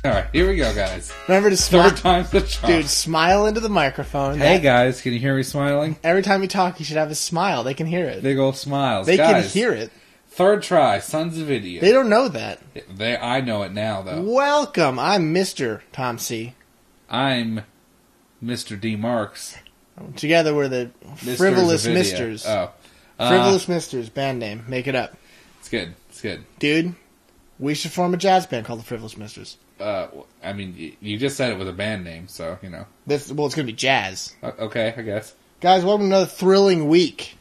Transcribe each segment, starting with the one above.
Alright, here we go, guys. Remember to smile. Third time's the charm. Dude, smile into the microphone. Hey, guys, can you hear me smiling? Every time you talk, you should have a smile. They can hear it. Big old smiles. They guys, can hear it. Third try, Sons of Idiot. They don't know that. I know it now, though. Welcome. I'm Mr. Tom C. I'm Mr. D. Marx. Together we're the Misters Frivolous of Idiot. Misters. Oh. Frivolous Misters, band name. Make it up. It's good. It's good. Dude, we should form a jazz band called the Frivolous Misters. I mean, you just said it with a band name, so, you know. It's going to be jazz. Okay, I guess. Guys, welcome to another thrilling week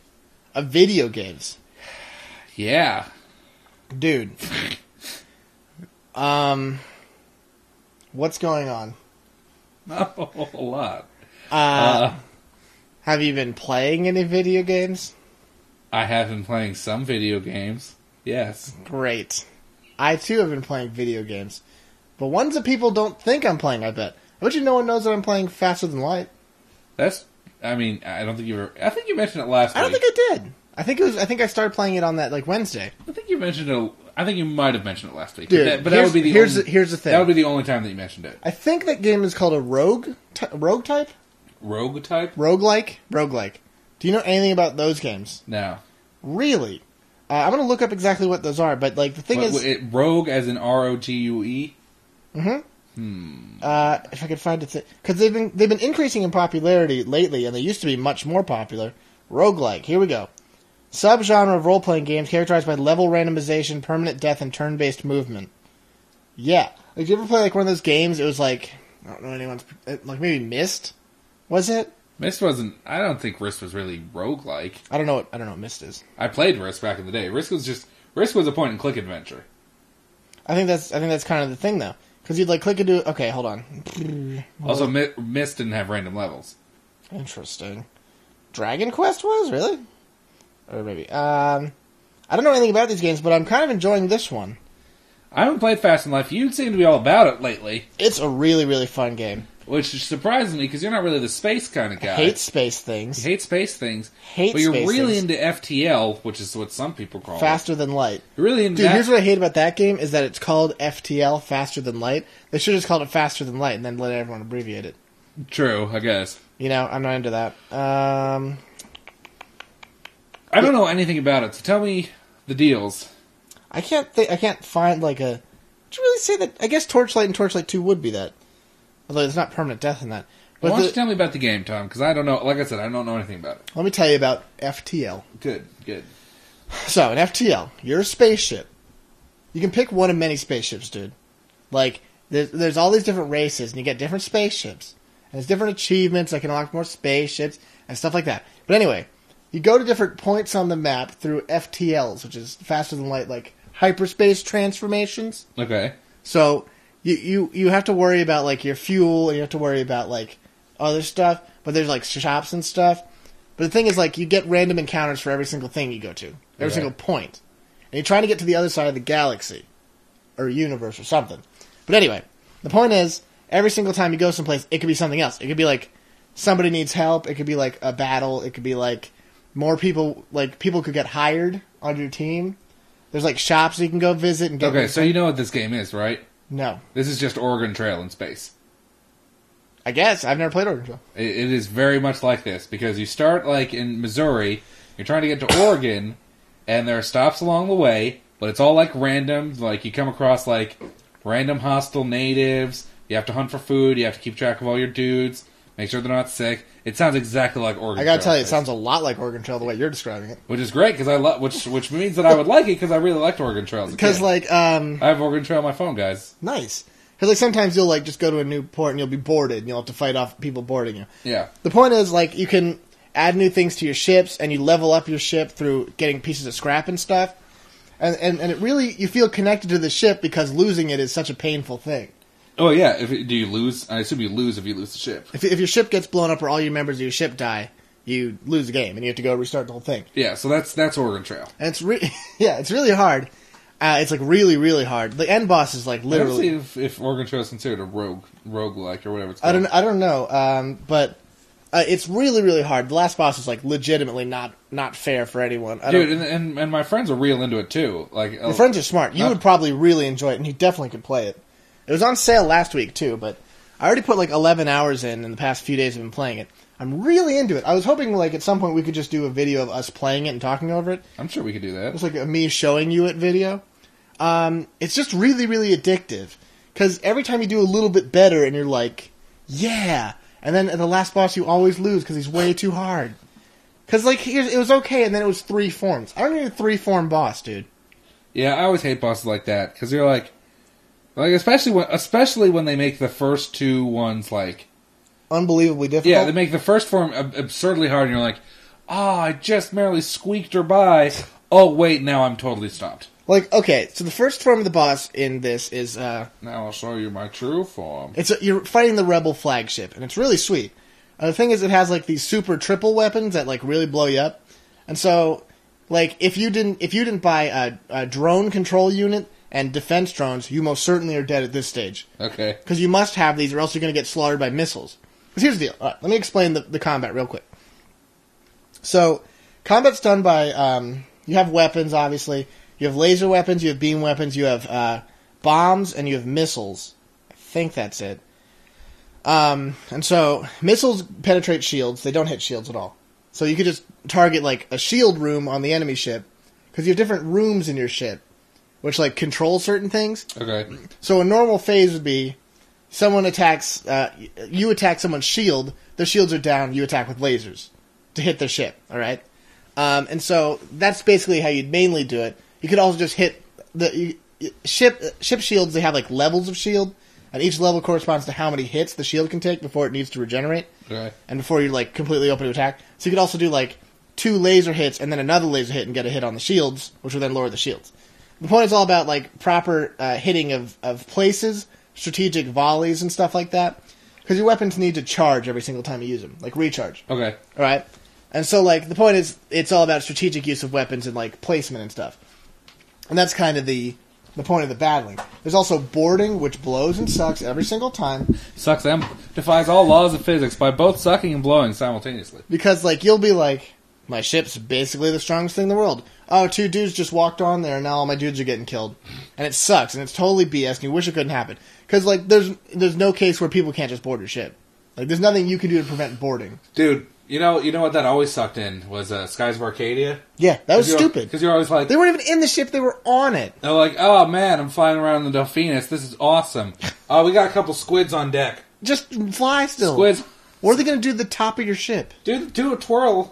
of video games. Yeah. Dude. What's going on? Not a whole lot. Have you been playing any video games? I have been playing some video games. Yes. Great. I, too, have been playing video games. But ones that people don't think I'm playing, I bet. I bet you no one knows that I'm playing Faster Than Light. I don't think you were... I think you mentioned it last week. I don't think I did. I think I started playing it on that, Wednesday. I think you mentioned it... I think you might have mentioned it last week. Dude, but that would be the here's the thing. That would be the only time that you mentioned it. I think that game is called a rogue type? Rogue type? Roguelike. Do you know anything about those games? No. Really? I'm going to look up exactly what those are, but, the thing is... Rogue as in R-O-G-U-E? Mm-hmm. If I could find it... Because they've been increasing in popularity lately, and they used to be much more popular. Roguelike. Here we go. Subgenre of role-playing games characterized by level randomization, permanent death, and turn-based movement. Yeah. Did you ever play, one of those games? It was I don't know anyone's... maybe Myst? Was it? Myst wasn't... I don't think Risk was really roguelike. I don't know what Myst is. I played Risk back in the day. Risk was a point-and-click adventure. I think that's kind of the thing, though. Because you'd, click into... Okay, hold on. Also, Myst didn't have random levels. Interesting. Dragon Quest was? Really? Or maybe. I don't know anything about these games, but I'm kind of enjoying this one. I haven't played Fast and Life. You seem to be all about it lately. It's a really, really fun game. Which surprises me, because you're not really the space kind of guy. I hate space things. You hate space things. But you're really into FTL, which is what some people call Faster Than Light. You're really into Dude, here's what I hate about that game, is that it's called FTL, Faster Than Light. They should have just called it Faster Than Light, and then let everyone abbreviate it. True, I guess. I'm not into that. I don't know anything about it, so tell me the deals. I can't find, Would you really say that? I guess Torchlight and Torchlight 2 would be that. Although there's not permanent death in that. But why don't you tell me about the game, Tom? Because I don't know. Like I said, I don't know anything about it. Let me tell you about FTL. Good. So, in FTL, you're a spaceship. You can pick one of many spaceships, dude. There's all these different races, and you get different spaceships. And there's different achievements that can unlock more spaceships, and stuff like that. But anyway, you go to different points on the map through FTLs, which is Faster Than Light, hyperspace transformations. Okay. So... You have to worry about, your fuel, and you have to worry about, other stuff. But there's, shops and stuff. But the thing is, you get random encounters for every single thing you go to. Every single point. And you're trying to get to the other side of the galaxy. Or universe or something. But anyway, the point is, every single time you go someplace, it could be something else. It could be, somebody needs help. It could be, a battle. It could be, more people, people could get hired on your team. There's, shops you can go visit and get... Okay, so you know what this game is, right? No. This is just Oregon Trail in space. I guess. I've never played Oregon Trail. It is very much like this, because you start, in Missouri, you're trying to get to Oregon, and there are stops along the way, but it's all, random. You come across, random hostile natives, you have to hunt for food, you have to keep track of all your dudes, make sure they're not sick. It sounds exactly like Oregon Trail. I gotta tell you, it sounds a lot like Oregon Trail the way you're describing it. Which is great, because which means that I would like it, because I really liked Oregon Trail as a kid. Because, I have Oregon Trail on my phone, guys. Nice. Because, sometimes you'll, just go to a new port and you'll be boarded, and you'll have to fight off people boarding you. Yeah. The point is, you can add new things to your ships, and you level up your ship through getting pieces of scrap and stuff. And it really, you feel connected to the ship, because losing it is such a painful thing. Oh, yeah. Do you lose? I assume you lose if you lose the ship. If your ship gets blown up or all your members of your ship die, you lose the game, and you have to go restart the whole thing. Yeah, so that's Oregon Trail. And it's it's really hard. It's really, really hard. The end boss is literally... I don't see if Oregon Trail is considered a roguelike or whatever it's called. I don't know, but it's really, really hard. The last boss is legitimately not fair for anyone. Dude, and my friends are real into it too. Your friends are smart. You would probably really enjoy it, and you definitely could play it. It was on sale last week, too, but I already put like 11 hours in the past few days I've been playing it. I'm really into it. I was hoping like at some point we could just do a video of us playing it and talking over it. I'm sure we could do that. It's like a me showing you it video. It's just really, really addictive. Because every time you do a little bit better and you're like, yeah. And then at the last boss you always lose because he's way too hard. Because like it was okay and then it was 3 forms. I don't need a 3-form boss, dude. Yeah, I always hate bosses like that because you're like especially when they make the first 2 ones like unbelievably difficult. Yeah, they make the first form absurdly hard, and you're like, I just merely squeaked her by. Oh wait, now I'm totally stopped. Like, okay, so the first form of the boss in this is now I'll show you my true form. You're fighting the rebel flagship, and it's really sweet. The thing is, it has like these super triple weapons that like really blow you up, and so like if you didn't buy a drone control unit and defense drones, you most certainly are dead at this stage. Okay. Because you must have these, or else you're going to get slaughtered by missiles. Because here's the deal. All right, let me explain the combat real quick. So, combat's done by, you have weapons, obviously. You have laser weapons, you have beam weapons, you have bombs, and you have missiles. I think that's it. And so, missiles penetrate shields. They don't hit shields at all. So you could just target, like, a shield room on the enemy ship. Because you have different rooms in your ship, which, like, control certain things. Okay. So a normal phase would be, someone attacks, you attack someone's shield, their shields are down, you attack with lasers to hit their ship, alright? And so that's basically how you'd mainly do it. You could also just hit the ship shields, they have like levels of shield, and each level corresponds to how many hits the shield can take before it needs to regenerate. Okay. And before you're like completely open to attack. So you could also do like 2 laser hits and then another laser hit and get a hit on the shields, which will then lower the shields. The point is all about like proper hitting of places, strategic volleys and stuff like that. Because your weapons need to charge every single time you use them, like recharge. Okay. Alright? And so like the point is it's all about strategic use of weapons and like placement and stuff. And that's kind of the point of the battling. There's also boarding, which blows and sucks every single time. Sucks and defies all laws of physics by both sucking and blowing simultaneously. Because like you'll be like, my ship's basically the strongest thing in the world. Oh, 2 dudes just walked on there, and now all my dudes are getting killed. And it sucks, and it's totally BS, and you wish it couldn't happen. Because, like, there's no case where people can't just board your ship. Like, there's nothing you can do to prevent boarding. Dude, you know what that always sucked in was Skies of Arcadia? Yeah, that was stupid. Because you're always like... They weren't even in the ship, they were on it. They're like, oh, man, I'm flying around in the Delphinus. This is awesome. Oh, we got a couple squids on deck. Just fly still. Squids. What are they going to do to the top of your ship? Do a twirly.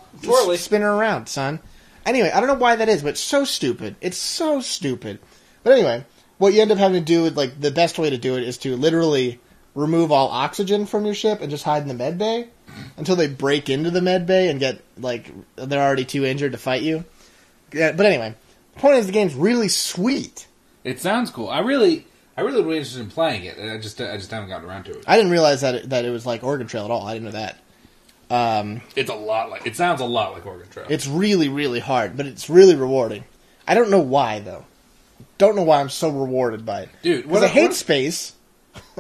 Spin her around, son. Anyway, I don't know why that is, but it's so stupid. It's so stupid. But anyway, what you end up having to do, like the best way to do it is to literally remove all oxygen from your ship and just hide in the med bay until they break into the med bay and get, like, they're already too injured to fight you. Yeah, but anyway, the point is the game's really sweet. It sounds cool. I really would be interested in playing it. I just haven't gotten around to it. I didn't realize that it was like Oregon Trail at all. I didn't know that. It sounds a lot like Oregon Trail. It's really, really hard, but it's really rewarding. I don't know why, though. Don't know why I'm so rewarded by it. Dude, because I hate space.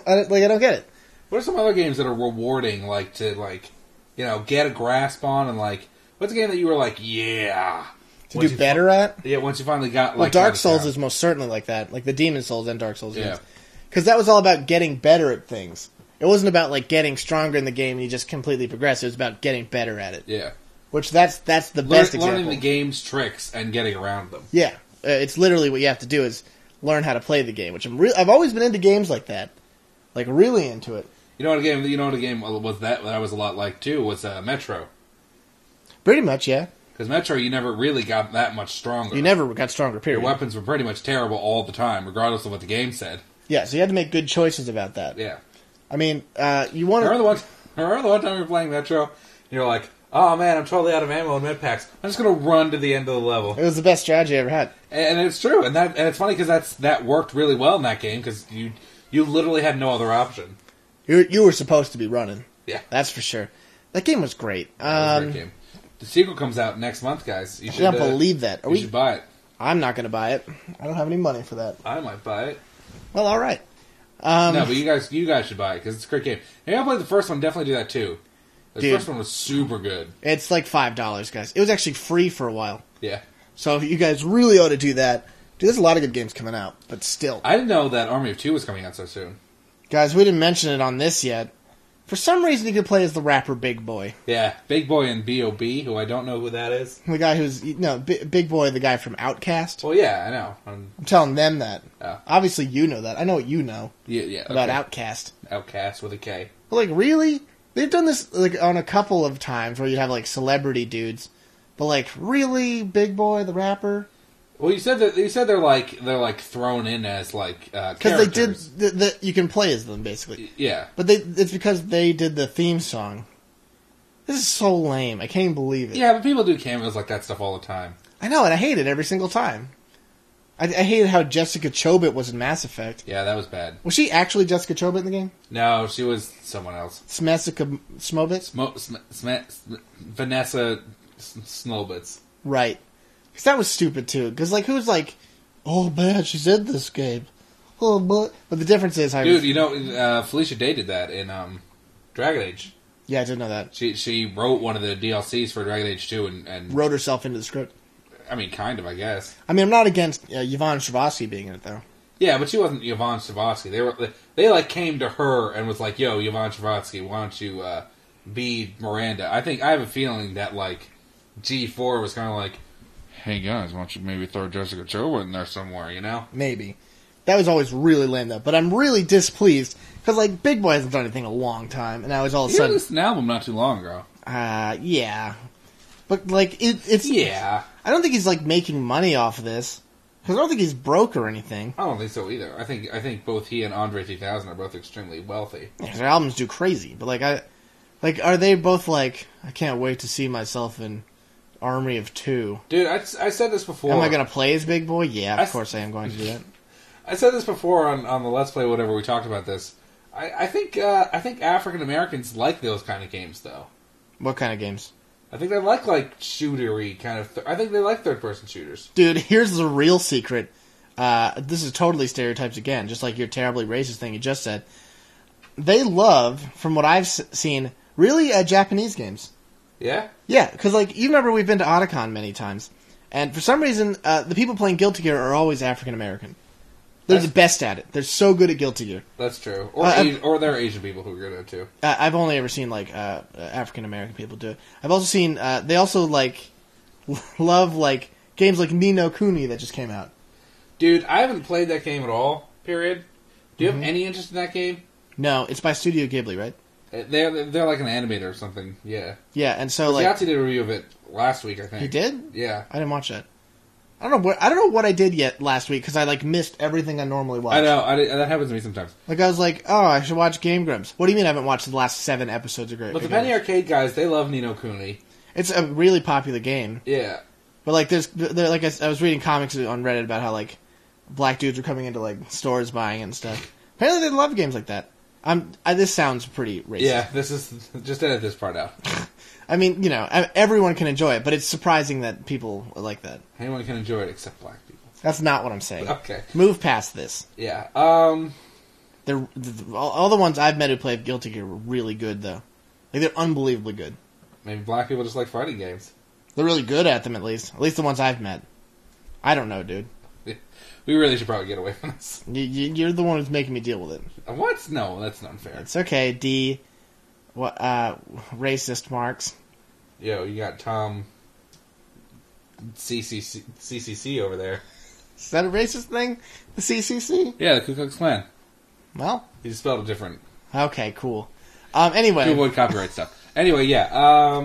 I don't get it. What are some other games that are rewarding, like, to, like, you know, get a grasp on, and, like, what's a game that you were like, yeah... To do better at? Yeah, once you finally got, like... Well, Dark Souls is most certainly like that. Like, the Demon Souls and Dark Souls. Yeah. Because that was all about getting better at things. It wasn't about, like, getting stronger in the game and you just completely progress. It was about getting better at it. Yeah. Which, that's the best example. Learning the game's tricks and getting around them. Yeah. It's literally what you have to do is learn how to play the game, which I've always been into games like that. Like, really into it. You know what a game was that I was a lot like, too, was Metro. Pretty much, yeah. Because Metro, you never really got that much stronger. You never got stronger, period. Your weapons were pretty much terrible all the time, regardless of what the game said. Yeah, so you had to make good choices about that. Yeah. I mean, you want to... Remember the one time you're playing Metro, and you're like, oh man, I'm totally out of ammo and med packs. I'm just going to run to the end of the level. It was the best strategy I ever had. And it's true, and it's funny because that worked really well in that game, because you literally had no other option. You were supposed to be running. Yeah. That's for sure. That game was great. That was a great game. The sequel comes out next month, guys. You should, I can't believe that. You should buy it. I'm not going to buy it. I don't have any money for that. I might buy it. Well, all right. No, but you guys should buy it because it's a great game. If I played the first one, definitely do that too. The first one was super good. It's like $5, guys. It was actually free for a while. Yeah. So you guys really ought to do that. Dude, there's a lot of good games coming out, but still. I didn't know that Army of Two was coming out so soon. Guys, we didn't mention it on this yet. For some reason, you could play as the rapper Big Boy. Yeah, Big Boy and B.O.B., who I don't know who that is. The guy who's... No, Big Boy, the guy from Outkast. Well, yeah, I know. I'm telling them that. Oh. Obviously, you know that. I know what you know about Outkast. Outkast with a K. But, like, really? They've done this like on a couple of times where you have, like, celebrity dudes. But, like, really? Big Boy, the rapper? Well, you said they're like thrown in as like because they did you can play as them basically. Yeah, but it's because they did the theme song. This is so lame. I can't even believe it. Yeah, but people do cameos like that stuff all the time. I know, and I hate it every single time. I hated how Jessica Chobit was in Mass Effect. Yeah, that was bad. Was she actually Jessica Chobit in the game? No, she was someone else. Smesica Smovitz? Vanessa Snowbits. Right. Because that was stupid, too. Because, like, who's like, oh, man, she's in this game. Oh, but the difference is... Dude, you know, Felicia Day did that in Dragon Age. Yeah, I did know that. She wrote one of the DLCs for Dragon Age 2 and... Wrote herself into the script. I mean, kind of, I guess. I mean, I'm not against Yvonne Strahovski being in it, though. Yeah, but she wasn't Yvonne Strahovski. They like, came to her and was like, yo, Yvonne Strahovski, why don't you be Miranda? I have a feeling that, like, G4 was kind of like... Hey guys, why don't you maybe throw Jessica Chobit in there somewhere, you know? Maybe. That was always really lame, though. But I'm really displeased, because, like, Big Boy hasn't done anything in a long time, and now he's all of a sudden... He released an album not too long ago. Yeah. But, like, it's... Yeah. I don't think he's, like, making money off of this, because I don't think he's broke or anything. I don't think so either. I think both he and Andre 3000 are both extremely wealthy. Yeah, their albums do crazy, but, are they both, like, I can't wait to see myself in... Army of Two. Dude, I said this before. Am I going to play as Big Boy? Yeah, of course I am going to do that. I said this before on the Let's Play, whatever, we talked about this. I think African Americans like those kind of games, though. What kind of games? I think they like shootery kind of... I think they like third-person shooters. Dude, here's the real secret. This is totally stereotypes again, just like your terribly racist thing you just said. They love, from what I've seen, really Japanese games. Yeah? Yeah, because, like, you remember we've been to Otacon many times, and for some reason, the people playing Guilty Gear are always African-American. They're the best at it. They're so good at Guilty Gear. That's true. Or there are Asian people who are good at it, too. I've only ever seen, like, African-American people do it. I've also seen, they also, like, love, like, games like Ni no Kuni that just came out. Dude, I haven't played that game at all, period. Do you have any interest in that game? No, it's by Studio Ghibli, right? They're like an animator or something, yeah. Yeah, and so Yahtzee did a review of it last week, I think. He did? Yeah. I didn't watch that. I don't know what I did yet last week because I like missed everything I normally watch. I know that happens to me sometimes. Like I was like, oh, I should watch Game Grumps. What do you mean I haven't watched the last 7 episodes of Great? But the Penny Arcade guys, they love Ni no Kuni. It's a really popular game. Yeah. But like, I was reading comics on Reddit about how like black dudes are coming into like stores buying and stuff. Apparently, they love games like that. This sounds pretty racist. Yeah, this is just edit this part out. I mean, you know, everyone can enjoy it, but it's surprising that people like that. Anyone can enjoy it except black people. That's not what I'm saying. Okay. Move past this. Yeah. All the ones I've met who played Guilty Gear were really good, though. Like, they're unbelievably good. Maybe black people just like fighting games. They're really good at them, at least. At least the ones I've met. I don't know, dude. We really should probably get away from this. You're the one who's making me deal with it. What? No, that's not fair. It's okay, D. What? Racist Marx. Yo, you got Tom CCC over there. Is that a racist thing? The CCC? Yeah, the Ku Klux Klan. Well, he just spelled it different. Okay, cool. Anyway, to avoid copyright stuff. Anyway, yeah.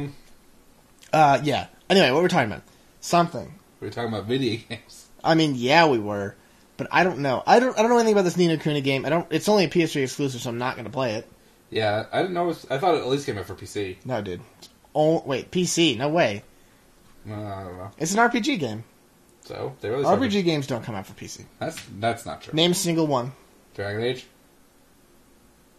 Yeah. Anyway, what were we talking about? Something. We were talking about video games. I mean, yeah, we were, but I don't know. I don't know anything about this Ni no Kuni game. It's only a PS3 exclusive, so I'm not going to play it. Yeah, I didn't know. I thought it at least came out for PC. No, dude. Oh, wait, PC? No way. I don't know. It's an RPG game. So they really RPG games don't come out for PC. That's not true. Name a single one. Dragon Age.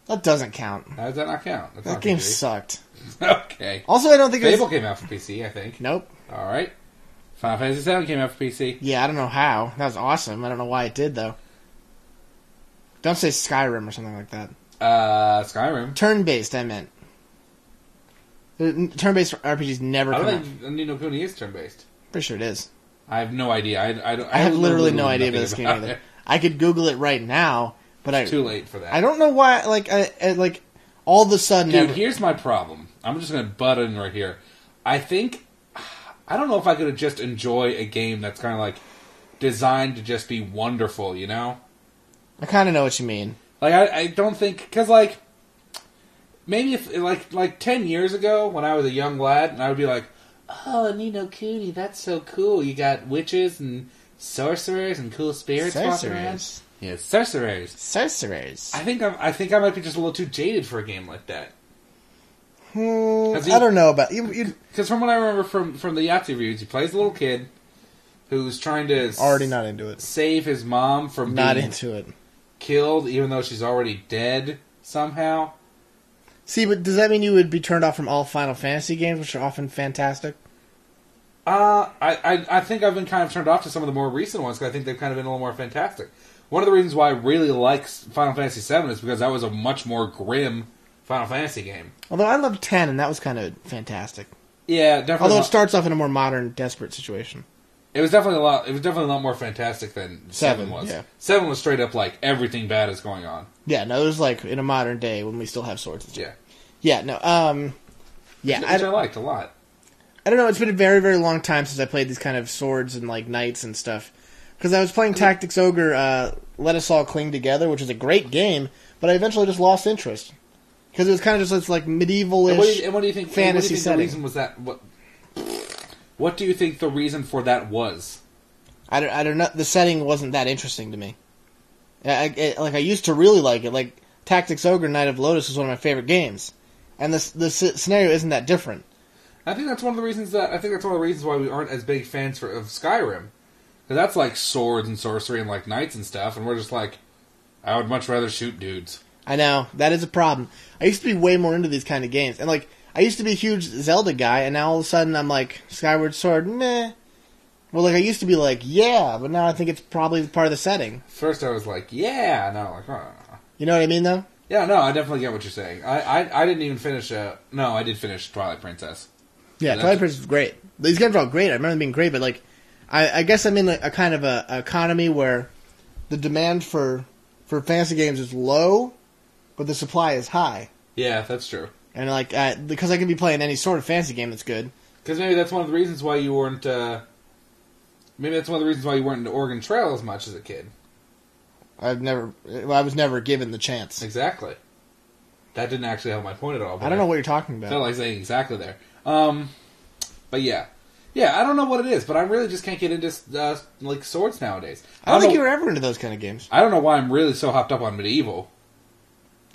That doesn't count. How does that not count? That game sucked. Okay. Also, I don't think Fable came out for PC. I think. Nope. All right. Final Fantasy VII came out for PC. Yeah, I don't know how. That was awesome. I don't know why it did, though. Don't say Skyrim or something like that. Skyrim. Turn-based, I meant. Turn-based RPGs never come out. I don't think Ni no Kuni is turn-based. Pretty sure it is. I have no idea. I have literally no idea about this game either. I could Google it right now, but it's too late for that. I don't know why. Like all of a sudden, dude. Here's my problem. I'm just gonna butt in right here. I don't know if I could just enjoy a game that's kind of like designed to just be wonderful. You know? I kind of know what you mean. Like I don't think because like maybe if like 10 years ago when I was a young lad and I would be like, oh, Ni no Kuni, that's so cool. You got witches and sorcerers and cool spirits walking around. Yeah, sorcerers. Sorcerers. I think I might be just a little too jaded for a game like that. I don't know about you. Because from what I remember from the Yahtzee reviews, he plays a little kid who's trying to already not into it. Save his mom from not being into it. Killed, even though she's already dead somehow. See, but does that mean you would be turned off from all Final Fantasy games, which are often fantastic? I think I've been kind of turned off to some of the more recent ones because I think they've kind of been a little more fantastic. One of the reasons why I really like Final Fantasy VII is because that was a much more grim Final Fantasy game. Although I loved 10, and that was kind of fantastic. Yeah, definitely. Although it starts off in a more modern, desperate situation. It was definitely a lot more fantastic than 7 was. Yeah. 7 was straight up like everything bad is going on. Yeah, no, it was like in a modern day when we still have swords and stuff. Yeah. Yeah, no, yeah. Which I liked a lot. I don't know, it's been a very, very long time since I played these kind of swords and like knights and stuff. Because I was playing Tactics Ogre, Let Us All Cling Together, which is a great game, but I eventually just lost interest. Because it was kind of just this like medieval-ish and what do you think, fantasy setting. The reason was that? What do you think the reason for that was? I don't know. The setting wasn't that interesting to me. I used to really like it. Like Tactics Ogre, Knight of Lotus was one of my favorite games, and the scenario isn't that different. I think that's one of the reasons why we aren't as big fans of Skyrim, because that's like swords and sorcery and like knights and stuff, and we're just like, I would much rather shoot dudes. I know that is a problem. I used to be way more into these kind of games, and like I used to be a huge Zelda guy, and now all of a sudden I'm like Skyward Sword, meh. Well, like I used to be like, yeah, but now I think it's probably part of the setting. First I was like, yeah, now I'm like, oh. You know what I mean, though? Yeah, no, I definitely get what you're saying. I didn't even finish. No, I did finish Twilight Princess. Yeah, Twilight Princess was great. These games are all great. I remember them being great, but like, I guess I'm in a kind of a economy where the demand for fantasy games is low, but the supply is high. Yeah, that's true. And like, because I can be playing any sort of fantasy game that's good. Because maybe that's one of the reasons why you weren't. Maybe that's one of the reasons why you weren't into Oregon Trail as much as a kid. I was never given the chance. Exactly. That didn't actually help my point at all. I don't know what you're talking about. I felt like saying exactly there. But yeah, I don't know what it is, but I really just can't get into like swords nowadays. I don't think you were ever into those kind of games. I don't know why I'm really so hopped up on Medieval.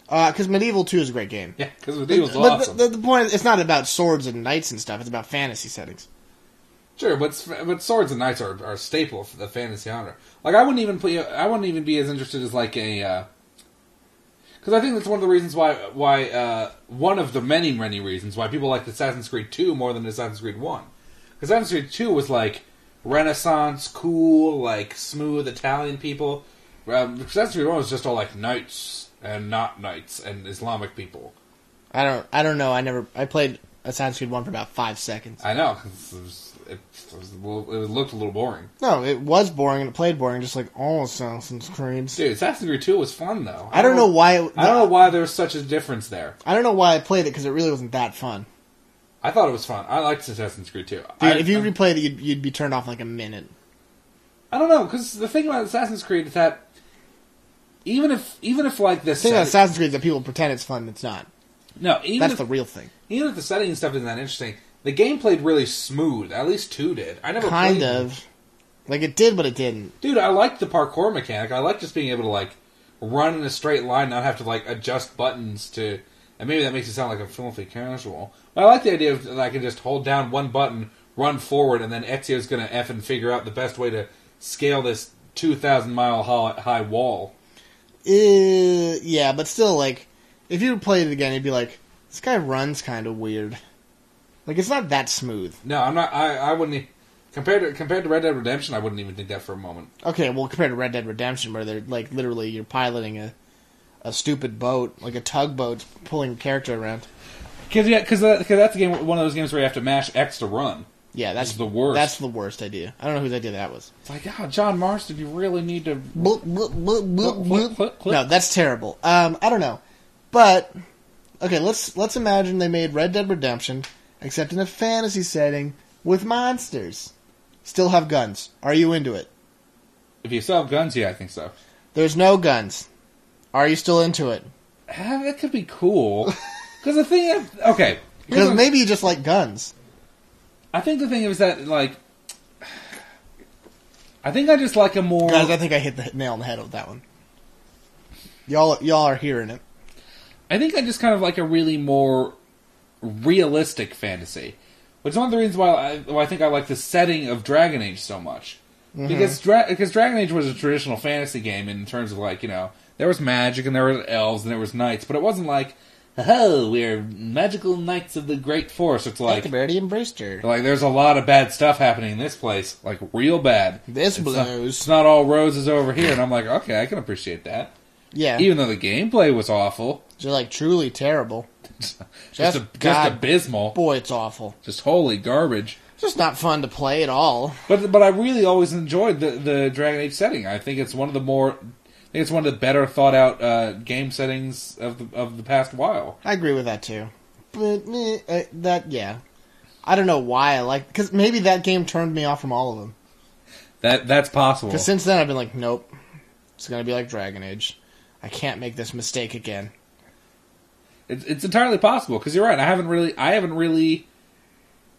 Because Medieval 2 is a great game. Yeah, because Medieval's awesome. But the point is, it's not about swords and knights and stuff. It's about fantasy settings. Sure, but swords and knights are a staple of the fantasy genre. Like I wouldn't even be as interested as like a. Because I think that's one of the reasons why one of the many reasons why people liked Assassin's Creed 2 more than Assassin's Creed 1. Because Assassin's Creed 2 was like Renaissance, cool, like smooth Italian people. Assassin's Creed 1 was just all like knights and not knights and Islamic people. I don't know. I played Assassin's Creed 1 for about 5 seconds. I know. It looked a little boring. No, it was boring and it played boring, just like all Assassin's Creed. Dude, Assassin's Creed 2 was fun though. I don't know why. I don't know why there was such a difference there. I don't know why I played it because it really wasn't that fun. I thought it was fun. I liked Assassin's Creed 2. Dude, if you replayed it, you'd be turned off in like a minute. I don't know, because the thing about Assassin's Creed is that even if like this, the thing about Assassin's Creed is that people pretend it's fun, it's not. No, that's the real thing. Even if the setting and stuff isn't that interesting, the game played really smooth. At least 2 did. I never kind of. Like it did, but it didn't. Dude, I liked the parkour mechanic. I liked just being able to like run in a straight line, not have to like adjust buttons to. And maybe that makes it sound like a filthy casual. But I like the idea of that I can just hold down one button, run forward, and then Ezio's going to effing figure out the best way to scale this 2,000-mile high wall. Yeah, but still, like, if you played it again, you'd be like, this guy runs kind of weird. Like, it's not that smooth. No, I'm not. I wouldn't. Compared to Red Dead Redemption, I wouldn't even think that for a moment. Okay, well, compared to Red Dead Redemption, where they're like literally you're piloting a stupid boat, like a tugboat, pulling a character around. Because that's a game, one of those games where you have to mash X to run. Yeah, that's the worst. That's the worst idea. I don't know whose idea that was. It's like, oh, John Marston, you really need to... No, that's terrible. I don't know. But, okay, let's imagine they made Red Dead Redemption, except in a fantasy setting, with monsters. Still have guns. Are you into it? If you still have guns, yeah, I think so. There's no guns. Are you still into it? That could be cool. Because the thing is... Okay. Because maybe you just like guns. I think the thing is that, like... I think I just like a more... Guys, I think I hit the nail on the head with that one. Y'all are hearing it. I think I just kind of like a really more realistic fantasy. Which is one of the reasons why I think I like the setting of Dragon Age so much. Mm-hmm. Because Dragon Age was a traditional fantasy game in terms of, like, you know, there was magic and there were elves and there was knights, but it wasn't like, oh, we're magical knights of the great force. It's like... Everybody embraced her. Like, there's a lot of bad stuff happening in this place. Like, real bad. This blows. It's not all roses over here, and I'm like, okay, I can appreciate that. Yeah. Even though the gameplay was awful. Just, like, truly terrible. just abysmal. Boy, it's awful. Just holy garbage. It's just not fun to play at all. But I really always enjoyed the Dragon Age setting. I think it's one of the better thought out game settings of the past while. I agree with that too. But yeah, I don't know why I like, because maybe that game turned me off from all of them. That's possible. Because since then I've been like, nope, it's gonna be like Dragon Age. I can't make this mistake again. It's entirely possible, because you're right. I haven't really.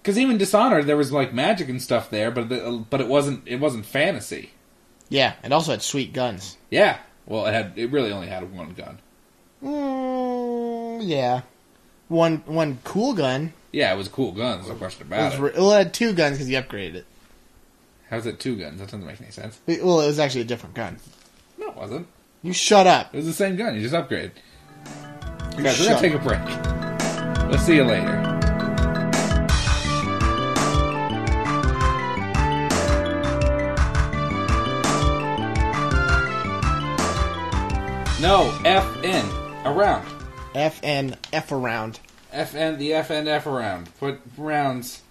Because even Dishonored, there was like magic and stuff there, but it wasn't fantasy. Yeah, it also had sweet guns. Yeah, well, it really only had one gun. Yeah, one cool gun. Yeah, it was a cool gun. There's no question about it. It had two guns because you upgraded it. How's it two guns? That doesn't make any sense. Well, it was actually a different gun. No, it wasn't. You shut up. It was the same gun. You just upgraded. Guys, we're gonna take a break. We'll see you later. No, FN, around. FN, F around. FN, the FN, F around. Put rounds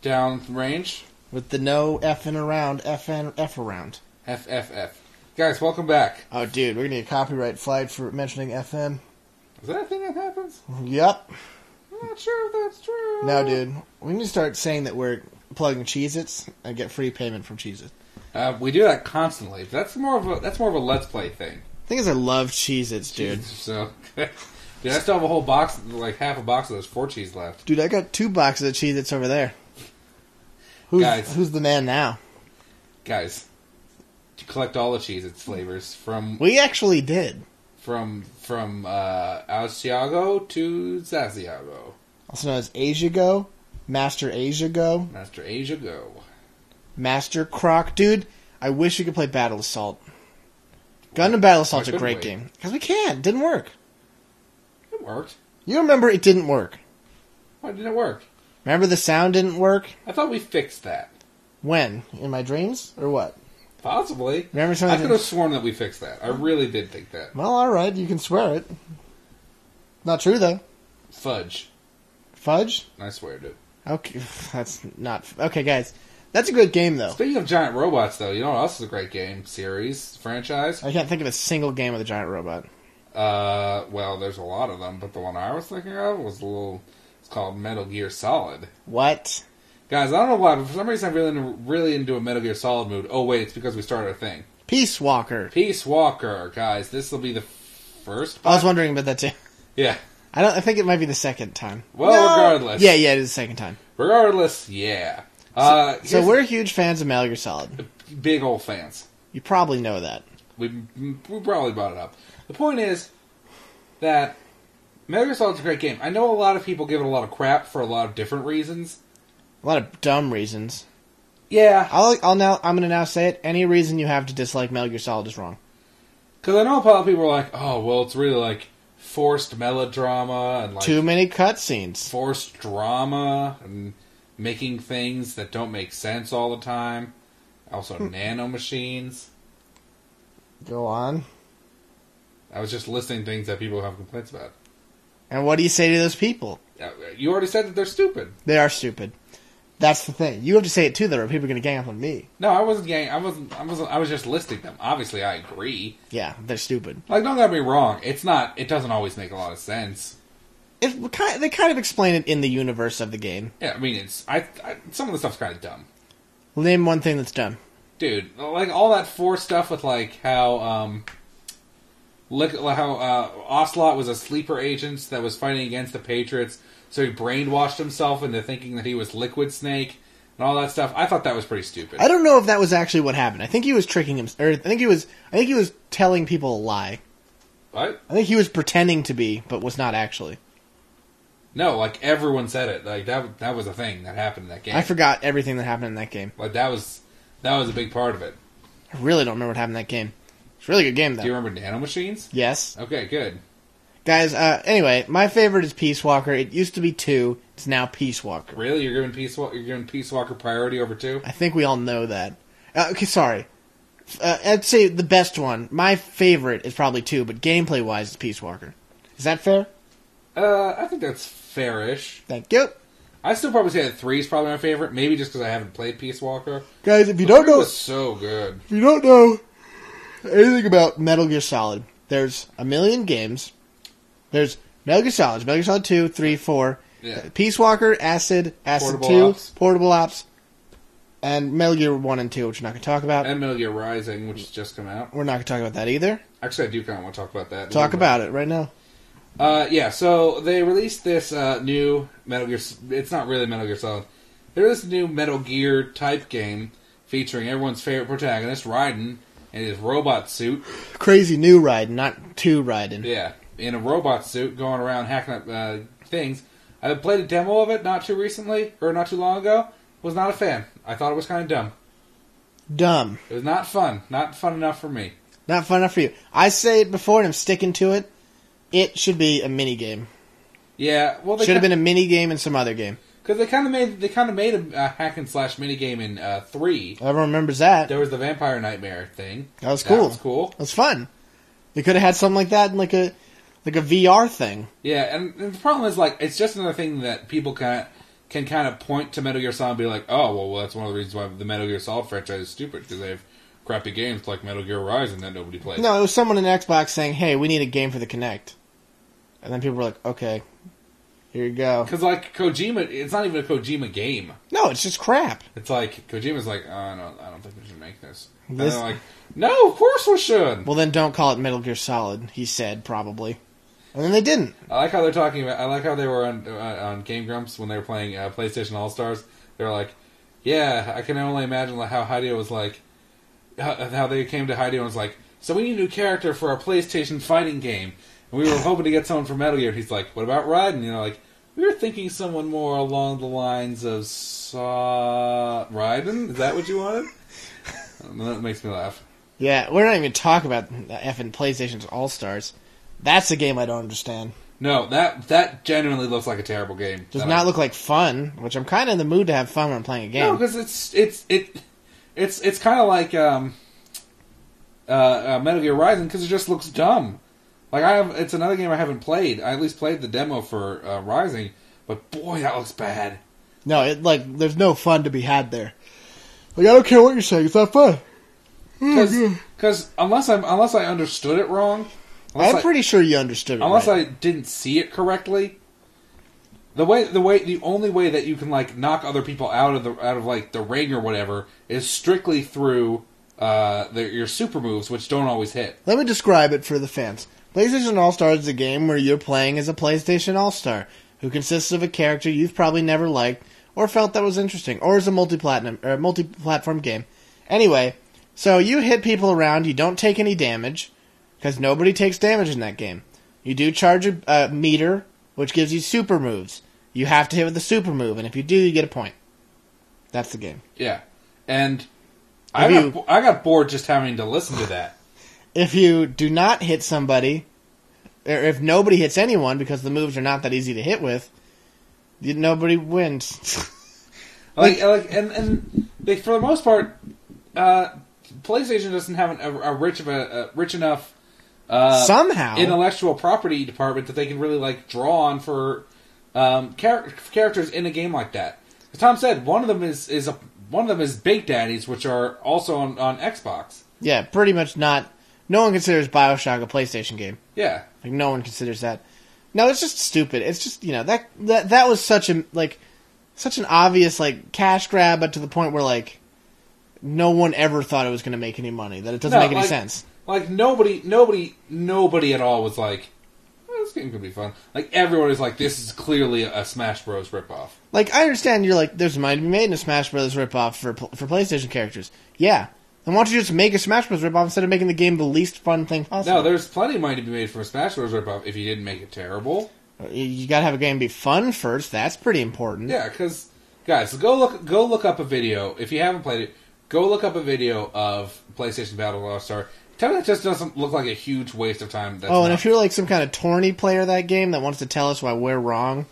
down range. With the no FN around, FN, F around. FFF. Guys, welcome back. Oh, dude, we're gonna get a copyright flag for mentioning FN. Is that a thing that happens? Yep. I'm not sure if that's true. No, dude. We need to start saying that we're plugging Cheez-Its and get free payment from Cheez-It. We do that constantly. That's more of a Let's Play thing. The thing is, I love Cheez-Its, dude. So, dude, I still have a whole box, like half a box of those 4 cheese left. Dude, I got 2 boxes of Cheez-Its over there. Who's the man now? Guys, you collect all the Cheez-Its flavors from... We actually did. From Asiago to Zaziago. Also known as Asiago, Master Asiago. Master Asiago. Master Croc. Dude, I wish we could play Battle Assault. Gundam Battle Assault's a great game. Because we can't. It didn't work. It worked. You remember it didn't work. Why didn't it work? Remember the sound didn't work? I thought we fixed that. When? In my dreams? Or what? Possibly. Remember something? I could have sworn that we fixed that. I really did think that. Well, alright. You can swear it. Not true, though. Fudge. Fudge? I swear to. Okay. That's not... Okay, guys. That's a good game, though. Speaking of giant robots, though, you know what else is a great game? Series? Franchise? I can't think of a single game with a giant robot. Well, there's a lot of them, but the one I was thinking of was it's called Metal Gear Solid. What? Guys, I don't know why, but for some reason I'm really into a Metal Gear Solid mood. Oh, wait, it's because we started a thing. Peace Walker. Peace Walker, guys. This will be the first... I was wondering about that, too. Yeah. I think it might be the second time. Well, no! Regardless. Yeah, it is the second time. Regardless, yeah. So we're huge fans of Metal Gear Solid. Big old fans. You probably know that. We probably brought it up. The point is that Metal Gear Solid's a great game. I know a lot of people give it a lot of crap for a lot of different reasons. A lot of dumb reasons. Yeah. I'm going to now say it. Any reason you have to dislike Metal Gear Solid is wrong. Because I know a lot of people are like, oh, well, it's really like forced melodrama and like too many cutscenes. Forced drama and making things that don't make sense all the time. Also, nanomachines. Go on. I was just listing things that people have complaints about. And what do you say to those people? You already said that they're stupid. They are stupid. That's the thing. You have to say it too, though, or people are going to gang up on me. No, I wasn't gang. I was just listing them. Obviously, I agree. Yeah, they're stupid. Like, don't get me wrong. It's not. It doesn't always make a lot of sense. They kind of explain it in the universe of the game. Yeah, I mean, it's. Some of the stuff's kind of dumb. Well, name one thing that's dumb. Dude, like all that Force stuff with like how Ocelot was a sleeper agent that was fighting against the Patriots, so he brainwashed himself into thinking that he was Liquid Snake and all that stuff. I thought that was pretty stupid. I don't know if that was actually what happened. I think he was tricking him, or I think he was telling people a lie. What? I think he was pretending to be, but was not actually. No, like everyone said it. Like that was a thing that happened in that game. I forgot everything that happened in that game. Like that was a big part of it. I really don't remember what happened in that game. It's a really good game, though. Do you remember Nano Machines? Yes. Okay, good. Guys, anyway, my favorite is Peace Walker. It used to be 2. It's now Peace Walker. Really? You're giving Peace Walker priority over 2? I think we all know that. Okay, sorry. I'd say the best one. My favorite is probably 2, but gameplay-wise, it's Peace Walker. Is that fair? I think that's fairish. Thank you. I still probably say that 3 is probably my favorite. Maybe just because I haven't played Peace Walker. Guys, if you don't know, it was so good. If you don't know anything about Metal Gear Solid, there's a million games. There's Metal Gear Solid 2, 3, 4, yeah. Peace Walker, Acid Portable 2, Ops. Portable Ops, and Metal Gear 1 and 2, which we're not going to talk about. And Metal Gear Rising, which has just come out. We're not going to talk about that either. Actually, I do kind of want to talk about that. Talk about it right now. Yeah, so they released this new Metal Gear... It's not really Metal Gear Solid. They released a new Metal Gear type game featuring everyone's favorite protagonist, Raiden, in his robot suit. Crazy new Raiden, not 2 Raiden. Yeah, in a robot suit going around hacking up things. I played a demo of it not too long ago. Was not a fan. I thought it was kind of dumb. Dumb. It was not fun. Not fun enough for me. Not fun enough for you. I say it before and I'm sticking to it. It should be a mini game. Yeah, well, they should have been a mini game in some other game. Because they kind of made a hack and slash mini game in 3. Everyone remembers that. There was the Vampire Nightmare thing. That was cool. That was fun. They could have had something like that in like a VR thing. Yeah, and the problem is like it's just another thing that people can kind of point to Metal Gear Solid and be like, oh, well, that's one of the reasons why the Metal Gear Solid franchise is stupid because they have crappy games like Metal Gear Rising that nobody plays. No, it was someone in Xbox saying, "Hey, we need a game for the Kinect." And then people were like, okay, here you go. Because, like, Kojima, it's not even a Kojima game. No, it's just crap. It's like, Kojima's like, oh, no, I don't think we should make this. And they're like, no, of course we should. Well, then don't call it Metal Gear Solid, he said, probably. And then they didn't. I like how they're talking about, I like how they were on Game Grumps when they were playing PlayStation All-Stars. They were like, yeah, I can only imagine how Hideo was like, how they came to Hideo and was like, so we need a new character for our PlayStation fighting game. And we were hoping to get someone from Metal Gear. And he's like, what about Raiden? You know, like, we were thinking someone more along the lines of Raiden? Is that what you wanted? That makes me laugh. Yeah, we're not even talking about effing PlayStation's All-Stars. That's a game I don't understand. No, that genuinely looks like a terrible game. Does not look like fun, which I'm kind of in the mood to have fun when I'm playing a game. No, because it's kind of like Metal Gear Rising because it just looks dumb. Like it's another game I haven't played. I at least played the demo for Rising, but boy, that looks bad. No, there's no fun to be had there. Like I don't care what you're saying, it's not fun. Because unless I understood it wrong, I'm pretty sure you understood it. Unless right. I didn't see it correctly, the only way that you can like knock other people out of like the ring or whatever is strictly through your super moves, which don't always hit. Let me describe it for the fans. PlayStation All-Stars is a game where you're playing as a PlayStation All-Star, who consists of a character you've probably never liked or felt that was interesting, or is a multi-platform game. Anyway, so you hit people around, you don't take any damage, because nobody takes damage in that game. You do charge a meter, which gives you super moves. You have to hit with the super move, and if you do, you get a point. That's the game. Yeah, and I got bored just having to listen to that. If you do not hit somebody, or if nobody hits anyone because the moves are not that easy to hit with, nobody wins. and for the most part, PlayStation doesn't have a rich enough somehow intellectual property department that they can really like draw on for characters in a game like that. As Tom said, one of them is Big Daddies, which are also on Xbox. Yeah, pretty much not. No one considers BioShock a PlayStation game. Yeah, like no one considers that. No, it's just stupid. It's just that was such an obvious cash grab, but to the point where no one ever thought it was going to make any money. That it doesn't make any sense. Like nobody at all was like, this game could be fun. Like everyone is like, this is clearly a Smash Bros. Ripoff. Like I understand you're like, there's money to be made in a Smash Bros. Ripoff for PlayStation characters. Yeah. Then why don't you just make a Smash Bros. Ripoff instead of making the game the least fun thing possible? No, there's plenty of money to be made for a Smash Bros. Ripoff if you didn't make it terrible. You gotta have a game be fun first. That's pretty important. Yeah, because guys, go look up a video if you haven't played it. Go look up a video of PlayStation Battle All-Star. Tell me that just doesn't look like a huge waste of time. And if you're like some kind of tourney player of that game that wants to tell us why we're wrong.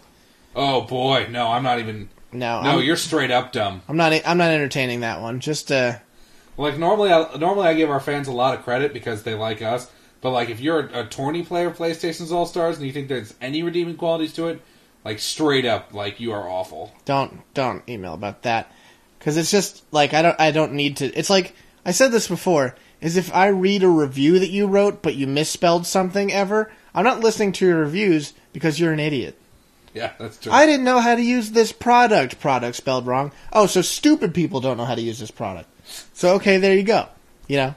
Oh boy, no, I'm not even. No, you're straight up dumb. I'm not entertaining that one. Just normally I give our fans a lot of credit because they like us. But if you're a tourney player of PlayStation's All Stars and you think there's any redeeming qualities to it, straight up, you are awful. Don't email about that because it's just I don't need to. It's like I said this before. Is if I read a review that you wrote but you misspelled something ever, I'm not listening to your reviews because you're an idiot. Yeah, that's true. I didn't know how to use this product. Product spelled wrong. Oh, so stupid people don't know how to use this product. So okay, there you go. Yeah,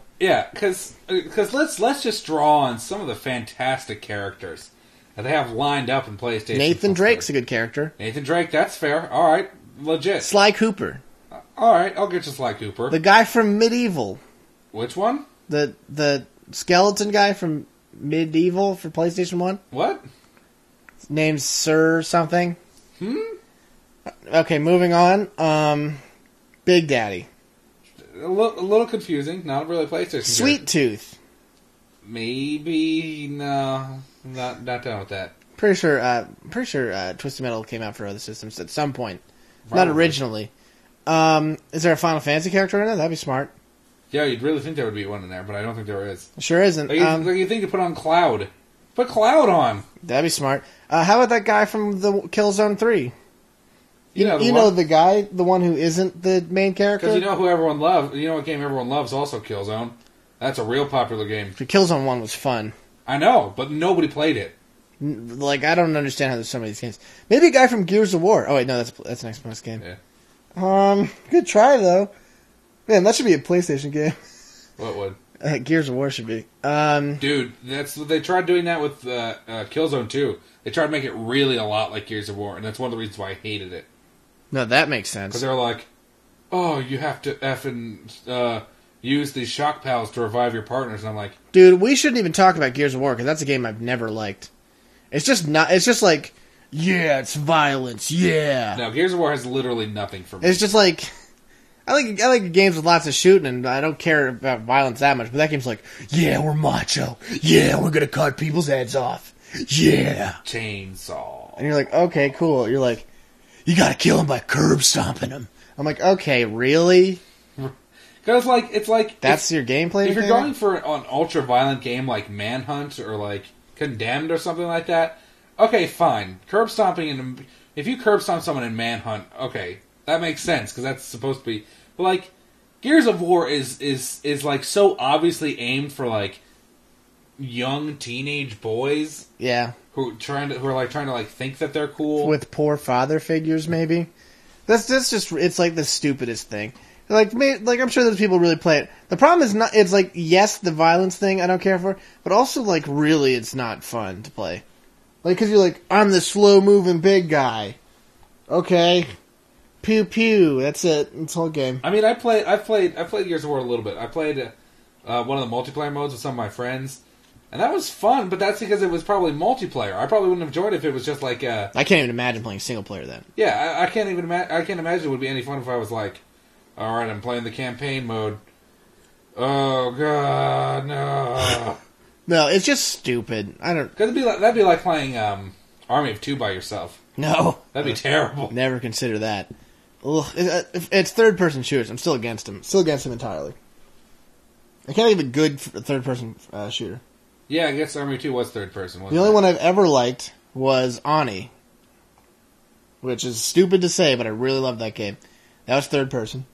because let's just draw on some of the fantastic characters that they have lined up in PlayStation. Nathan Drake's a good character. Nathan Drake, that's fair. All right, legit. Sly Cooper. All right, I'll get you Sly Cooper. The guy from Medieval. Which one? The skeleton guy from Medieval for PlayStation 1. What? His name's Sir something. Okay, moving on. Big Daddy. A little confusing. Not really a PlayStation. Sweet Tooth. Maybe no, not down with that. Pretty sure Twisted Metal came out for other systems at some point. Probably. Not originally. Is there a Final Fantasy character in there? That'd be smart. Yeah, you'd really think there would be one in there, but I don't think there is. Sure isn't. You think to put on Cloud. Put Cloud on. That'd be smart. How about that guy from the Killzone 3? You know the guy, the one who isn't the main character? Because you know who everyone loves. You know what game everyone loves? Also Killzone. That's a real popular game. The Killzone 1 was fun. I know, but nobody played it. I don't understand how there's so many of these games. Maybe a guy from Gears of War. Oh wait, no, that's an Xbox game. Yeah. Good try though. Man, that should be a PlayStation game. What would? Gears of War should be. Dude, they tried doing that with Killzone 2. They tried to make it really a lot like Gears of War, and that's one of the reasons why I hated it. No, that makes sense. Because they're like, oh, you have to effing use these shock pals to revive your partners, and I'm like... Dude, we shouldn't even talk about Gears of War, because that's a game I've never liked. It's just like, yeah, it's violence, yeah. No, Gears of War has literally nothing for me. It's just like... I like games with lots of shooting, and I don't care about violence that much, but that game's like, yeah, we're macho. Yeah, we're gonna cut people's heads off. Yeah. Chainsaw. And you're like, okay, cool. You're like, you gotta kill him by curb stomping him. I'm like, okay, really? Because, it's like... That's your gameplay? If you're going for an ultra-violent game like Manhunt or, Condemned or something like that, okay, fine. Curb stomping, if you curb stomp someone in Manhunt, okay, that makes sense, because that's supposed to be... But, Gears of War is so obviously aimed for, young teenage boys. Yeah. Who are trying to think that they're cool. With poor father figures, maybe? That's just... It's, the stupidest thing. I'm sure there's people who really play it. The problem is not... It's, yes, the violence thing I don't care for, but also, really it's not fun to play. Because you're I'm the slow-moving big guy. Okay. Pew pew. That's it. It's the whole game. I mean, I played Gears of War a little bit. I played one of the multiplayer modes with some of my friends, and that was fun. But that's because it was probably multiplayer. I probably wouldn't have enjoyed it if it was just I can't even imagine playing single player then. Yeah, I can't even. I can't imagine it would be any fun if I was all right, I'm playing the campaign mode. Oh God, no. No, it's just stupid. I don't. Because that'd be like playing Army of Two by yourself. No, that'd be terrible. Never consider that. Ugh. It's third-person shooters. I'm still against them. Still against them entirely. I can't think of a good third-person shooter. Yeah, I guess Army 2 was third-person, wasn't The only one I've ever liked was Ani. which is stupid to say, but I really love that game. That was third person.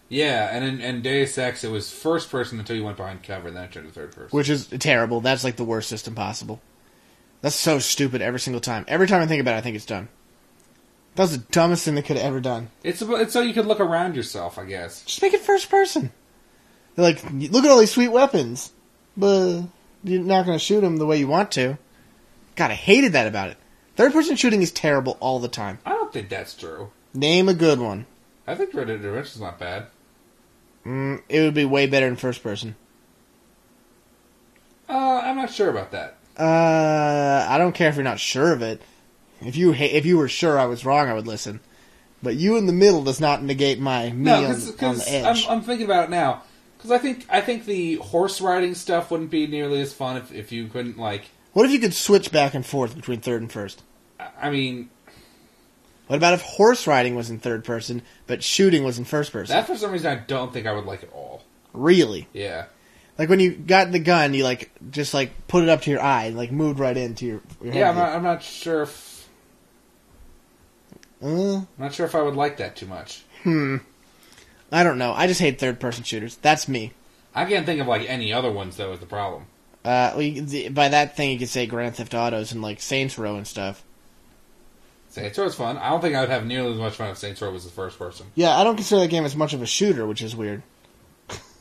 Yeah, and in Deus Ex, it was first person until you went behind cover, and then it turned to third person. Which is terrible. That's like the worst system possible. That's so stupid every single time. Every time I think about it, I think it's dumb. That was the dumbest thing they could have ever done. It's so you could look around yourself, I guess. Just make it first person. They're like, look at all these sweet weapons, but you're not going to shoot them the way you want to. God, I hated that about it. Third person shooting is terrible all the time. I don't think that's true. Name a good one. I think Red Dead Redemption's not bad. It would be way better in first person. I'm not sure about that. I don't care if you're not sure of it. If you were sure I was wrong, I would listen. But you in the middle does not negate my on the edge. I'm thinking about it now. Because I think the horse riding stuff wouldn't be nearly as fun if you couldn't, like... What if you could switch back and forth between third and first? I mean... What about if horse riding was in third person, but shooting was in first person? That, for some reason, I don't think I would like at all. Really? Yeah. Like, when you got the gun, you, like, just, like, put it up to your eye and, like, moved right into your head. Yeah, I'm not sure if... I'm not sure if I would like that too much. I don't know. I just hate third-person shooters. That's me. I can't think of, like, any other ones, though, is the problem. By that thing, you could say Grand Theft Autos and, like, Saints Row and stuff. Saints Row is fun. I don't think I would have nearly as much fun if Saints Row was the first person. Yeah, I don't consider that game as much of a shooter, which is weird.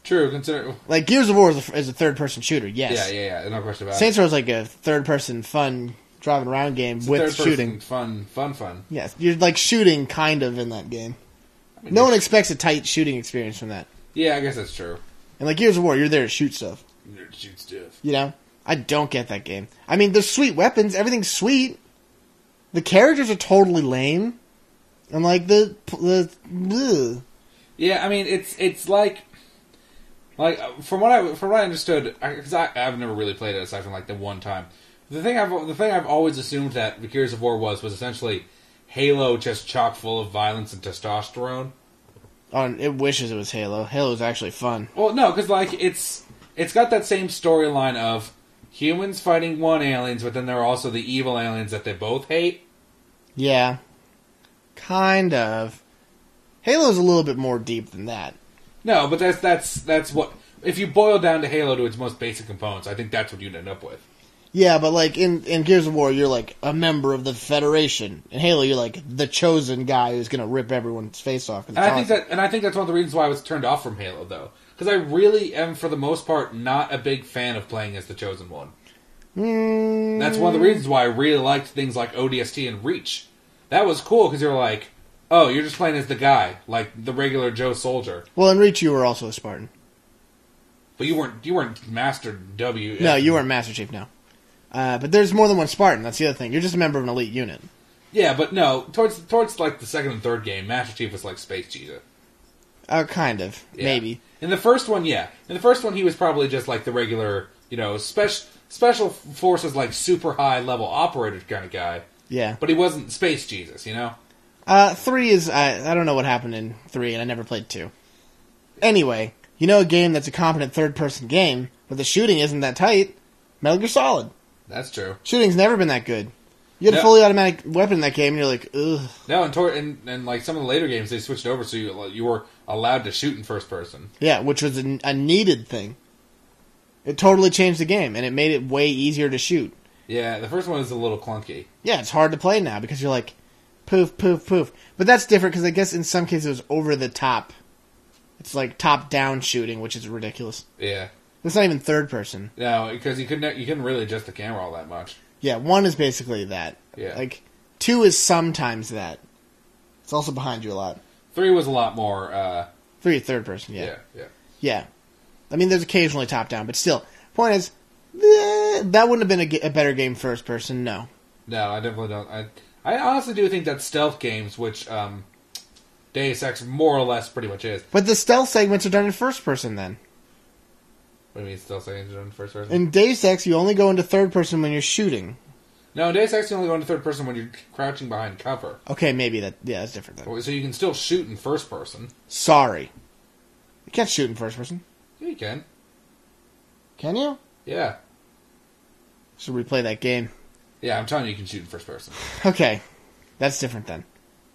True, consider... Like, Gears of War is a third-person shooter, yes. Yeah, no question about Saints Row is like a third-person, fun, driving around game with shooting. Fun. Yes, you're, like, shooting kind of in that game. I mean, no one expects a tight shooting experience from that. Yeah, I guess that's true. And, like, Gears of War, you're there to shoot stuff. You're there to shoot stuff. You know? I don't get that game. I mean, there's sweet weapons, everything's sweet. The characters are totally lame. And, like, the yeah, I mean, it's like from what I understood, because I've never really played it aside from like the one time. The thing I've always assumed that the Gears of War was essentially Halo, just chock full of violence and testosterone. Oh, it wishes it was Halo. Halo's actually fun. Well, no, because like it's got that same storyline of humans fighting one aliens, but then there are also the evil aliens that they both hate. Yeah, kind of. Halo's a little bit more deep than that. No, but that's what... If you boil down to Halo to its most basic components, I think that's what you'd end up with. Yeah, but like in Gears of War, you're like a member of the Federation. In Halo, you're like the chosen guy who's going to rip everyone's face off. And I think that's one of the reasons why I was turned off from Halo, though. Because I really am, for the most part, not a big fan of playing as the chosen one. That's one of the reasons why I really liked things like ODST and Reach. That was cool, because you're like... Oh, you're just playing as the guy, like the regular Joe Soldier. Well, in Reach, you were also a Spartan. But you weren't Master W. No, you weren't Master Chief, no. But there's more than one Spartan, that's the other thing. You're just a member of an elite unit. Yeah, but no, towards like the second and third game, Master Chief was like Space Jesus. Kind of, yeah. Maybe. In the first one, yeah. In the first one, he was probably just like the regular, special forces, like super high level operator kind of guy. Yeah. But he wasn't Space Jesus, you know? 3 is... I don't know what happened in 3, and I never played 2. Anyway, you know a game that's a competent third-person game, but the shooting isn't that tight? Metal Gear Solid. That's true. Shooting's never been that good. You had a fully automatic weapon in that game, and you're like, ugh. No, and like some of the later games, they switched over so you were allowed to shoot in first person. Yeah, which was a needed thing. It totally changed the game, and it made it way easier to shoot. Yeah, the first one is a little clunky. Yeah, it's hard to play now, because you're like... Poof, poof, poof. But that's different because I guess in some cases it was over the top. It's like top-down shooting, which is ridiculous. Yeah. It's not even third person. No, because you couldn't really adjust the camera all that much. Yeah, 1 is basically that. Yeah. Like, 2 is sometimes that. It's also behind you a lot. 3 was a lot more... 3 third person, yeah. Yeah. I mean, there's occasionally top-down, but still. Point is, that wouldn't have been a better game first person, no. No, I definitely don't. I honestly do think that stealth games, which Deus Ex more or less pretty much is. But the stealth segments are done in first person then. What do you mean stealth segments are done in first person? In Deus Ex, you only go into third person when you're shooting. No, in Deus Ex you only go into third person when you're crouching behind cover. Okay, maybe that's different then. So you can still shoot in first person. Sorry. You can't shoot in first person. Yeah, you can. Can you? Yeah. Should we play that game? Yeah, I'm telling you can shoot in first person. Okay. That's different then.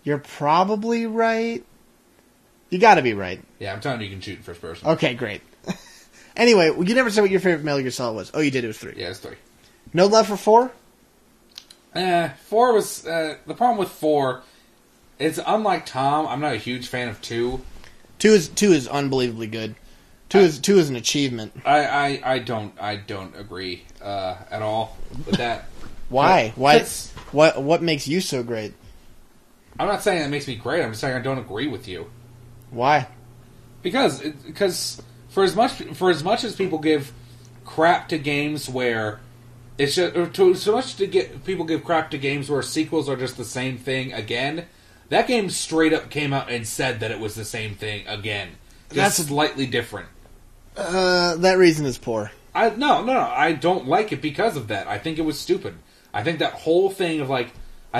You're probably right. You gotta be right. Yeah, I'm telling you can shoot in first person. Okay, great. Anyway, you never said what your favorite Metal Gear Solid was. Oh, you did. It was 3. Yeah, it's 3. No love for 4? 4 was... the problem with 4 is, unlike Tom, I'm not a huge fan of 2. 2 is unbelievably good. 2 is an achievement. I don't agree at all with that. Why? What makes you so great? I'm not saying that makes me great. I'm just saying I don't agree with you. Why? Because for as much as people give crap to games where it's just, so much to get people give crap to games where sequels are just the same thing again. That game straight up came out and said that it was the same thing again. Just slightly different. That reason is poor. No. I don't like it because of that. I think it was stupid. I think that whole thing of I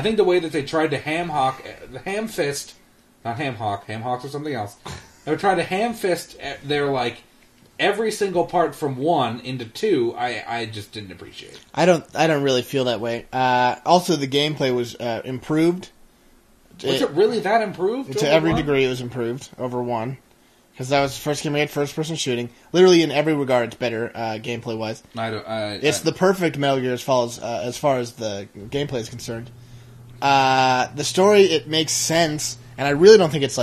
think the way that they tried to ham-fist, not ham-hawk, ham-hawks or something else. They tried to ham-fist their every single part from 1 into 2. I just didn't appreciate. I don't really feel that way. Also, the gameplay was improved. Was it really that improved? To every degree, it was improved over 1. Because that was the first game we had first-person shooting. Literally, in every regard, it's better gameplay-wise. It's the perfect Metal Gear as far as the gameplay is concerned. The story, it makes sense, and I really don't think it's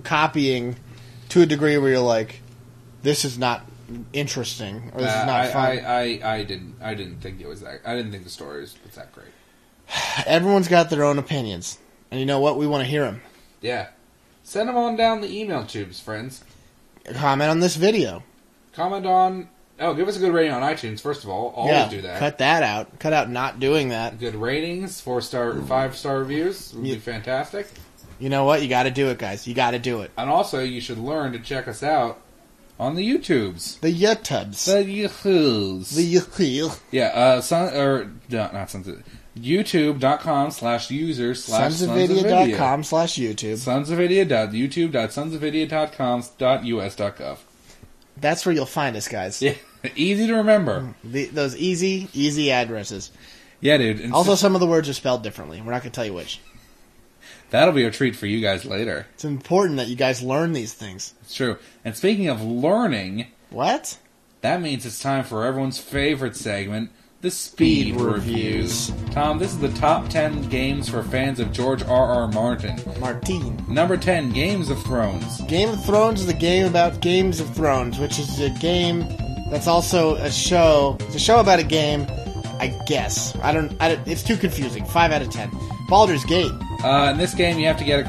copying to a degree where you're like, this is not interesting or this is not fun. I didn't think it was that. I didn't think the story was that great. Everyone's got their own opinions, and you know what? We want to hear them. Yeah. Send them on down the email tubes, friends. Comment on this video. Give us a good rating on iTunes, first of all. Always do that. Cut that out. Cut out not doing that. Good ratings, 4-star, 5-star reviews would be fantastic. You know what? You got to do it, guys. You got to do it. And also, you should learn to check us out on the YouTubes. The YouTubes. The YouTubes. The YouTube. Yeah, not Sons of... YouTube.com/user/sonsofvideo.com/YouTube. Sonsofvideo.youtube.sonsofvideo.com.us.gov. That's where you'll find us, guys. Yeah, easy to remember. Those easy addresses. Yeah, dude. And also, some of the words are spelled differently. We're not going to tell you which. That'll be a treat for you guys later. It's important that you guys learn these things. It's true. And speaking of learning... What? That means it's time for everyone's favorite segment, the Speed Reviews. Tom, this is the top 10 games for fans of George R.R. Martin. Number 10, Games of Thrones. Game of Thrones is a game about Games of Thrones, which is a game that's also a show. It's a show about a game, I guess. It's too confusing. 5 out of 10. Baldur's Gate. In this game, you have to get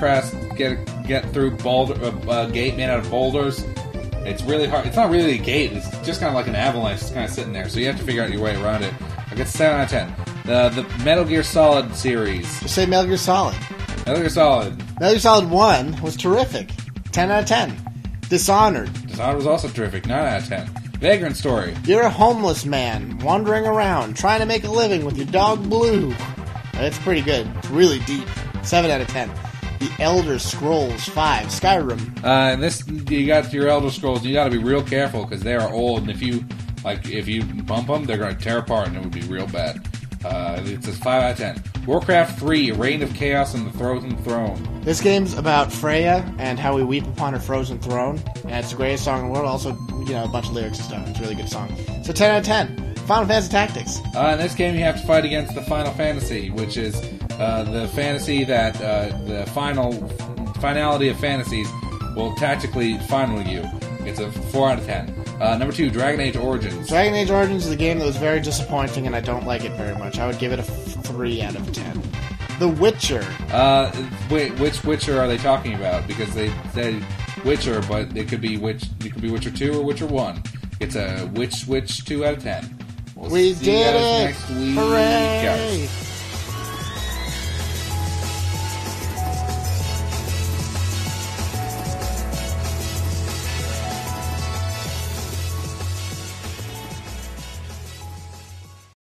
through a gate made out of boulders. It's really hard. It's not really a gate. It's just kind of like an avalanche. It's kind of sitting there. So you have to figure out your way around it. I get 7 out of 10. The Metal Gear Solid series. Just say Metal Gear Solid. Metal Gear Solid. Metal Gear Solid 1 was terrific. 10 out of 10. Dishonored. Dishonored was also terrific. 9 out of 10. Vagrant Story. You're a homeless man wandering around trying to make a living with your dog Blue. It's pretty good. It's really deep. 7 out of 10. The Elder Scrolls 5, Skyrim. You got your Elder Scrolls. You got to be real careful because they are old, and if you bump them, they're going to tear apart, and it would be real bad. It's a 5 out of 10. Warcraft 3, Reign of Chaos and the Frozen Throne. This game's about Freya and how we weep upon her frozen throne, and it's the greatest song in the world. Also, a bunch of lyrics and stuff. It's a really good song. So 10 out of 10. Final Fantasy Tactics. In this game, you have to fight against the Final Fantasy, which is the fantasy that the finality of fantasies will tactically final you. It's a 4 out of 10. Number 2, Dragon Age Origins. Dragon Age Origins is a game that was very disappointing, and I don't like it very much. I would give it a 3 out of 10. The Witcher. Wait, which Witcher are they talking about? Because they said Witcher, but it could be Witcher 2 or Witcher 1. It's a Witch 2 out of 10. We did it! Next week. Hooray!